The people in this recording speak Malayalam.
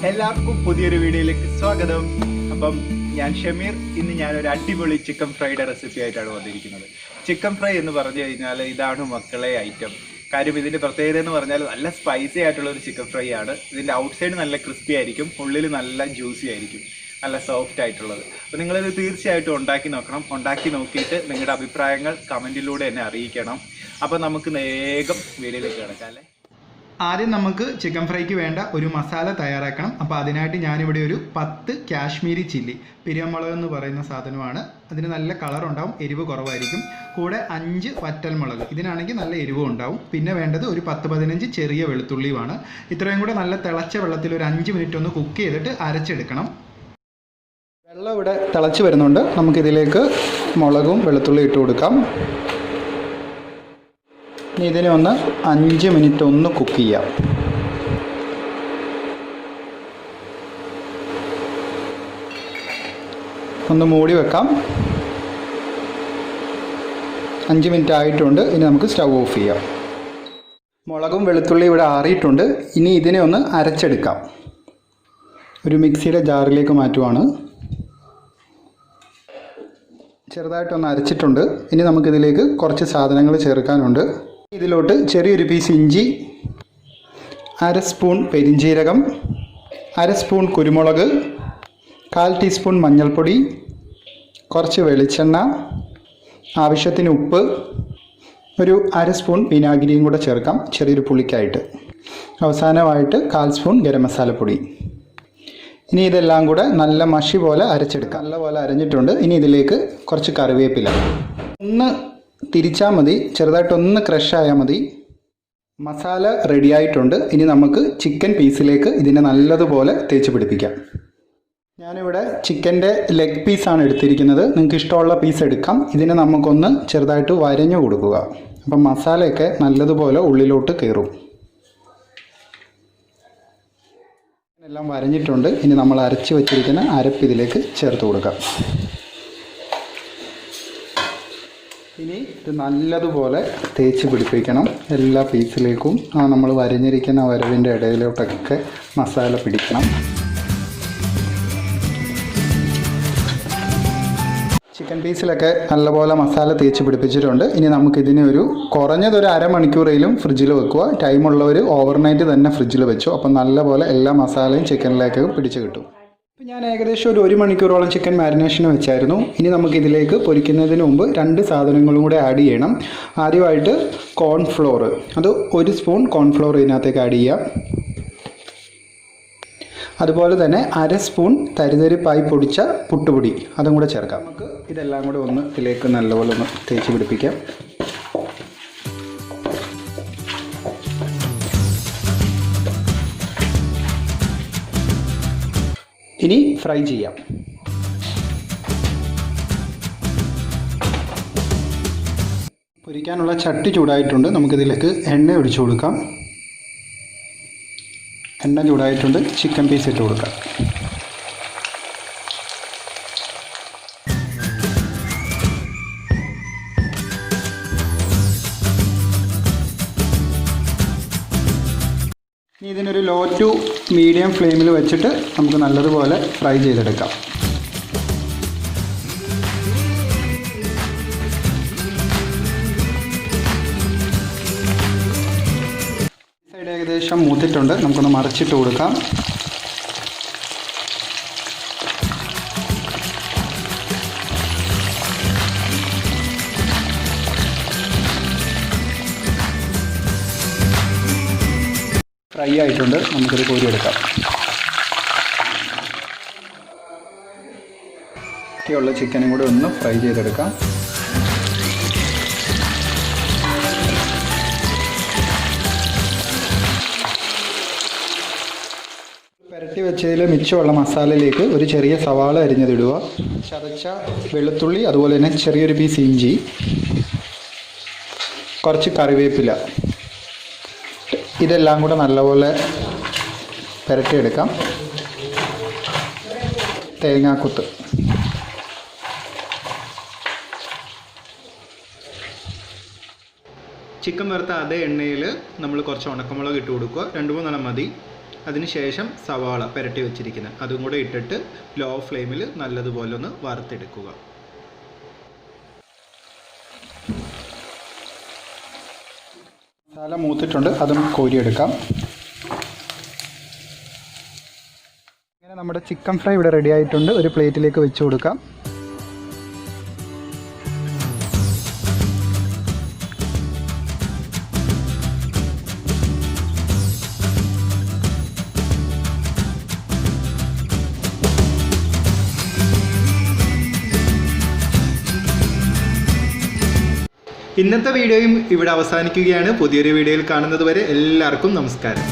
എല്ലാവർക്കും പുതിയൊരു വീഡിയോയിലേക്ക് സ്വാഗതം. അപ്പം ഞാൻ ഷമീർ. ഇന്ന് ഞാനൊരു അടിപൊളി ചിക്കൻ ഫ്രൈയുടെ റെസിപ്പി ആയിട്ടാണ് വന്നിരിക്കുന്നത്. ചിക്കൻ ഫ്രൈ എന്ന് പറഞ്ഞു കഴിഞ്ഞാൽ ഇതാണ് മക്കളെ ഐറ്റം. കാര്യം ഇതിൻ്റെ പ്രത്യേകത എന്ന് പറഞ്ഞാൽ നല്ല സ്പൈസി ആയിട്ടുള്ള ഒരു ചിക്കൻ ഫ്രൈ ആണ്. ഇതിൻ്റെ ഔട്ട് സൈഡ് നല്ല ക്രിസ്പി ആയിരിക്കും, ഉള്ളിൽ നല്ല ജ്യൂസി ആയിരിക്കും, നല്ല സോഫ്റ്റ് ആയിട്ടുള്ളത്. അപ്പോൾ നിങ്ങളിത് തീർച്ചയായിട്ടും ഉണ്ടാക്കി നോക്കണം. ഉണ്ടാക്കി നോക്കിയിട്ട് നിങ്ങളുടെ അഭിപ്രായങ്ങൾ കമൻറ്റിലൂടെ എന്നെ അറിയിക്കണം. അപ്പോൾ നമുക്ക് വേഗം വീഡിയോയിലേക്ക് കിടക്കാം അല്ലേ. ആദ്യം നമുക്ക് ചിക്കൻ ഫ്രൈക്ക് വേണ്ട ഒരു മസാല തയ്യാറാക്കണം. അപ്പോൾ അതിനായിട്ട് ഞാനിവിടെ ഒരു 10 കാശ്മീരി ചില്ലി, പിരിയമുളക് എന്ന് പറയുന്ന സാധനമാണ്. അതിന് നല്ല കളറുണ്ടാവും, എരിവ് കുറവായിരിക്കും. കൂടെ 5 വറ്റൽ മുളക്, ഇതിനാണെങ്കിൽ നല്ല എരിവും ഉണ്ടാവും. പിന്നെ വേണ്ടത് ഒരു 10-15 ചെറിയ വെളുത്തുള്ളിയുമാണ്. ഇത്രയും കൂടെ നല്ല തിളച്ച വെള്ളത്തിൽ ഒരു 5 മിനിറ്റ് ഒന്ന് കുക്ക് ചെയ്തിട്ട് അരച്ചെടുക്കണം. വെള്ളം ഇവിടെ തിളച്ച് വരുന്നുണ്ട്. നമുക്കിതിലേക്ക് മുളകും വെളുത്തുള്ളി ഇട്ട് കൊടുക്കാം. ഇനി ഇതിനെ ഒന്ന് 5 മിനിറ്റ് ഒന്ന് കുക്ക് ചെയ്യാം. ഒന്ന് മൂടി വെക്കാം. 5 മിനിറ്റ് ആയിട്ടുണ്ട്. ഇനി നമുക്ക് സ്റ്റൗ ഓഫ് ചെയ്യാം. മുളകും വെളുത്തുള്ളി ഇവിടെ ആറിയിട്ടുണ്ട്. ഇനി ഇതിനെ ഒന്ന് അരച്ചെടുക്കാം. ഒരു മിക്സിയുടെ ജാറിലേക്ക് മാറ്റുവാണ്. ചെറുതായിട്ടൊന്ന് അരച്ചിട്ടുണ്ട്. ഇനി നമുക്കിതിലേക്ക് കുറച്ച് സാധനങ്ങൾ ചേർക്കാനുണ്ട്. ഇതിലോട്ട് ചെറിയൊരു പീസ് ഇഞ്ചി, 1/2 സ്പൂൺ പെരിഞ്ജീരകം, 1/2 സ്പൂൺ കുരുമുളക്, 1/4 ടീസ്പൂൺ മഞ്ഞൾപ്പൊടി, കുറച്ച് വെളിച്ചെണ്ണ, ആവശ്യത്തിന് ഉപ്പ്, ഒരു 1/2 സ്പൂൺ വിനാഗിരിയും കൂടെ ചേർക്കാം ചെറിയൊരു പുളിക്കായിട്ട്. അവസാനമായിട്ട് 1/4 സ്പൂൺ ഗരം മസാലപ്പൊടി. ഇനി ഇതെല്ലാം കൂടെ നല്ല മഷി പോലെ അരച്ചെടുക്കാം. നല്ലപോലെ അരഞ്ഞിട്ടുണ്ട്. ഇനി ഇതിലേക്ക് കുറച്ച് കറിവേപ്പില ഒന്ന് തിരിച്ചാൽ മതി, ചെറുതായിട്ടൊന്ന് ക്രഷായാൽ മതി. മസാല റെഡി ആയിട്ടുണ്ട്. ഇനി നമുക്ക് ചിക്കൻ പീസിലേക്ക് ഇതിനെ നല്ലതുപോലെ തേച്ച് പിടിപ്പിക്കാം. ഞാനിവിടെ ചിക്കൻ്റെ ലെഗ് പീസാണ് എടുത്തിരിക്കുന്നത്. നിങ്ങൾക്ക് ഇഷ്ടമുള്ള പീസ് എടുക്കാം. ഇതിനെ നമുക്കൊന്ന് ചെറുതായിട്ട് വരഞ്ഞു കൊടുക്കുക. അപ്പം മസാലയൊക്കെ നല്ലതുപോലെ ഉള്ളിലോട്ട് കയറും. എല്ലാം വരഞ്ഞിട്ടുണ്ട്. ഇനി നമ്മൾ അരച്ച് വെച്ചിരിക്കുന്ന അരപ്പ് ഇതിലേക്ക് ചേർത്ത് കൊടുക്കാം. ഇനി ഇത് നല്ലതുപോലെ തേച്ച് പിടിപ്പിക്കണം എല്ലാ പീസിലേക്കും. നമ്മൾ വരഞ്ഞിരിക്കുന്ന വരവിൻ്റെ ഇടയിലോട്ടൊക്കെ മസാല പിടിക്കണം. ചിക്കൻ പീസിലൊക്കെ നല്ലപോലെ മസാല തേച്ച് പിടിപ്പിച്ചിട്ടുണ്ട്. ഇനി നമുക്കിതിനെ കുറഞ്ഞതൊരു അരമണിക്കൂറേലും ഫ്രിഡ്ജിൽ വെക്കുക. ടൈമുള്ളവർ ഓവർനൈറ്റ് തന്നെ ഫ്രിഡ്ജിൽ വെച്ചു. അപ്പം നല്ലപോലെ എല്ലാ മസാലയും ചിക്കനിലേക്ക് പിടിച്ച് കിട്ടും. ഇപ്പം ഞാൻ ഏകദേശം ഒരു 1 മണിക്കൂറോളം ചിക്കൻ മാരിനേഷന് വെച്ചായിരുന്നു. ഇനി നമുക്കിതിലേക്ക് പൊരിക്കുന്നതിന് മുമ്പ് 2 സാധനങ്ങളും കൂടെ ആഡ് ചെയ്യണം. ആദ്യമായിട്ട് കോൺഫ്ലോർ, അത് 1 സ്പൂൺ കോൺഫ്ലോർ ഇതിനകത്തേക്ക് ആഡ് ചെയ്യാം. അതുപോലെ തന്നെ 1/2 സ്പൂൺ തരിതരിപ്പായി പൊടിച്ച പുട്ടുപൊടി, അതും കൂടെ ചേർക്കാം. നമുക്ക് ഇതെല്ലാം കൂടെ ഒന്ന് ഇതിലേക്ക് നല്ലപോലെ ഒന്ന് തേച്ച് പിടിപ്പിക്കാം. ഇനി ഫ്രൈ ചെയ്യാം. പൊരിക്കാനുള്ള ചട്ടി ചൂടായിട്ടുണ്ട്. നമുക്കിതിലേക്ക് എണ്ണ ഒഴിച്ചു കൊടുക്കാം. എണ്ണ ചൂടായിട്ടുണ്ട്. ചിക്കൻ പീസ് ഇട്ട് കൊടുക്കാം. ഇനി ഇതിനൊരു ലോ ടു മീഡിയം ഫ്ലെയിമിൽ വെച്ചിട്ട് നമുക്ക് നല്ലതുപോലെ ഫ്രൈ ചെയ്തെടുക്കാം. സൈഡ് ഏകദേശം മൂത്തിട്ടുണ്ട്. നമുക്കൊന്ന് മറിച്ചിട്ട് കൊടുക്കാം. ഫ്രൈ ആയിട്ടുണ്ട്. നമുക്കിത് കോരിയെടുക്കാം. ഒക്കെയുള്ള ചിക്കനും കൂടെ ഒന്ന് ഫ്രൈ ചെയ്തെടുക്കാം. പുരട്ടി വെച്ചതിൽ മിച്ചമുള്ള മസാലയിലേക്ക് ഒരു ചെറിയ സവാള അരിഞ്ഞതിടുക, ചതച്ച വെളുത്തുള്ളി, അതുപോലെ തന്നെ ചെറിയൊരു പീസ് ഇഞ്ചി, കുറച്ച് കറിവേപ്പില, ഇതെല്ലാം കൂടെ നല്ലപോലെ പുരട്ടിയെടുക്കാം. തേങ്ങാക്കൊത്ത്, ചിക്കൻ വറുത്ത അതേ എണ്ണയിൽ നമ്മൾ കുറച്ച് ഉണക്കമുളക് ഇട്ട് കൊടുക്കുക. 2-3 എണ്ണം മതി. അതിനുശേഷം സവാള പുരട്ടി വെച്ചിരിക്കുന്നത് അതും കൂടെ ഇട്ടിട്ട് ലോ ഫ്ലെയിമിൽ നല്ലതുപോലെ ഒന്ന് വറുത്തെടുക്കുക. മസാല മൂത്തിട്ടുണ്ട്, അതും കോരിയെടുക്കാം. ഇങ്ങനെ നമ്മുടെ ചിക്കൻ ഫ്രൈ ഇവിടെ റെഡി ആയിട്ടുണ്ട്. ഒരു പ്ലേറ്റിലേക്ക് വെച്ച് കൊടുക്കാം. ഇന്നത്തെ വീഡിയോയും ഇവിടെ അവസാനിക്കുകയാണ്. പുതിയൊരു വീഡിയോയിൽ കാണുന്നത് വരെ എല്ലാവർക്കും നമസ്കാരം.